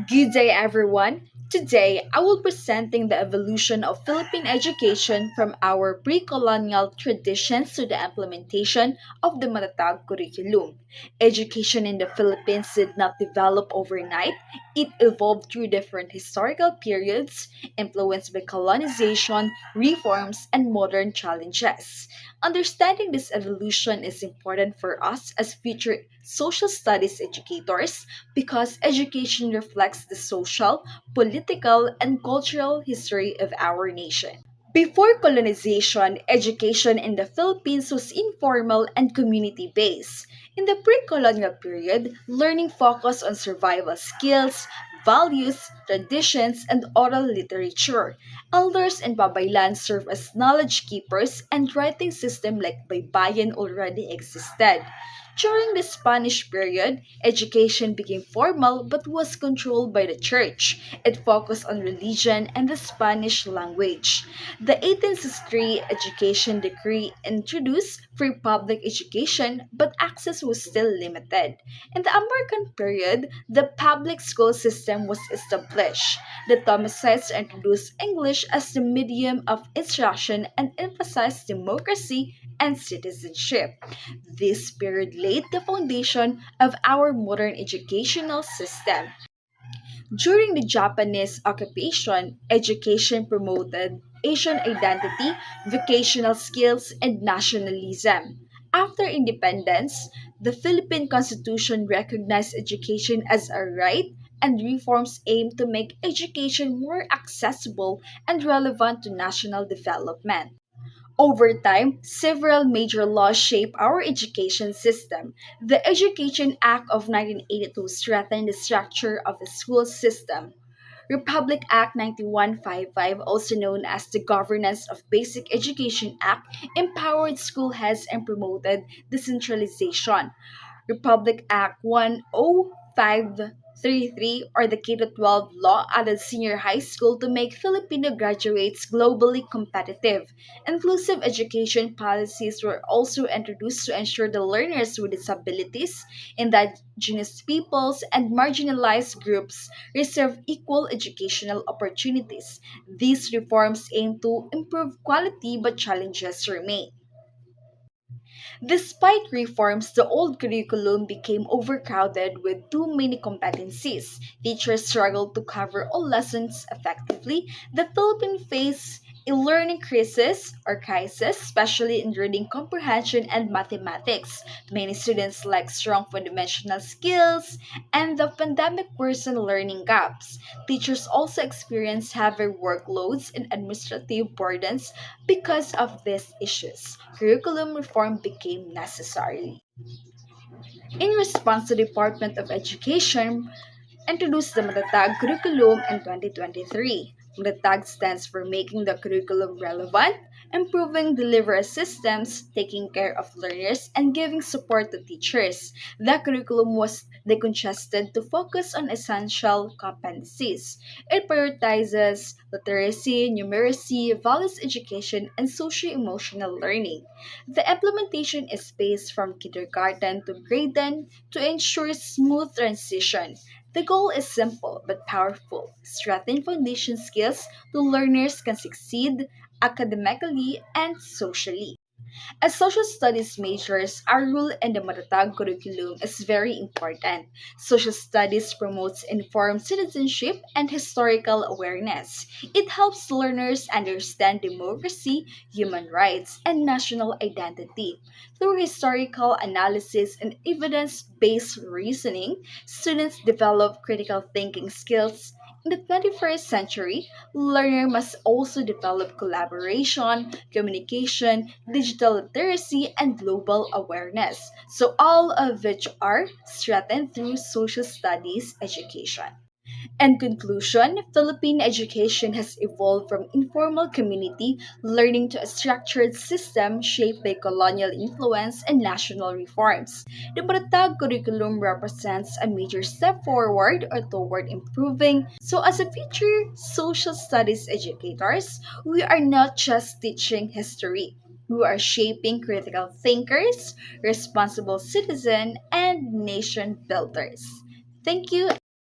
Good day, everyone. Today, I will presenting the evolution of Philippine education from our pre-colonial traditions to the implementation of the Matatag curriculum. Education in the Philippines did not develop overnight. It evolved through different historical periods, influenced by colonization, reforms, and modern challenges. Understanding this evolution is important for us as future social studies educators because education reflects the social, political, and cultural history of our nation. Before colonization, education in the Philippines was informal and community based. In the pre colonial period, learning focused on survival skills, values, traditions, and oral literature. Elders and babaylan served as knowledge keepers, and writing system like baybayin already existed. During the Spanish period, education became formal but was controlled by the church. It focused on religion and the Spanish language. The 18th century education decree introduced free public education, but access was still limited. In the American period, the public school system was established. The Thomasites introduced English as the medium of instruction and emphasized democracy and citizenship. This period laid the foundation of our modern educational system. During the Japanese occupation, education promoted Asian identity, vocational skills, and nationalism. After independence, the Philippine Constitution recognized education as a right, and reforms aimed to make education more accessible and relevant to national development. Over time, several major laws shape our education system. The Education Act of 1982 strengthened the structure of the school system. Republic Act 9155, also known as the Governance of Basic Education Act, empowered school heads and promoted decentralization. Republic Act 10533 or the K-12 law added senior high school to make Filipino graduates globally competitive. Inclusive education policies were also introduced to ensure the learners with disabilities, indigenous peoples, and marginalized groups receive equal educational opportunities. These reforms aim to improve quality, but challenges remain. Despite reforms, the old curriculum became overcrowded with too many competencies. Teachers struggled to cover all lessons effectively. The Philippines faced a learning crisis, especially in reading comprehension and mathematics. Many students lack strong fundamental skills, and the pandemic worsened learning gaps. Teachers also experienced heavy workloads and administrative burdens because of these issues. Curriculum reform became necessary. In response, the Department of Education introduced the Matatag curriculum in 2023. Matatag stands for making the curriculum relevant, improving delivery systems, taking care of learners, and giving support to teachers. The curriculum was decongested to focus on essential competencies. It prioritizes literacy, numeracy, values education, and socio-emotional learning. The implementation is spaced from kindergarten to grade 10 to ensure smooth transition. The goal is simple but powerful: strengthen foundation skills so learners can succeed academically and socially. As social studies majors, our role in the Matatag curriculum is very important. Social studies promotes informed citizenship and historical awareness. It helps learners understand democracy, human rights, and national identity. Through historical analysis and evidence based reasoning, students develop critical thinking skills. In the 21st century, learner must also develop collaboration, communication, digital literacy, and global awareness. So all of which are strengthened through social studies education. In conclusion, Philippine education has evolved from informal community learning to a structured system shaped by colonial influence and national reforms. The Baratag curriculum represents a major step forward or toward improving. So, as a future social studies educators, we are not just teaching history. We are shaping critical thinkers, responsible citizens, and nation builders. Thank you.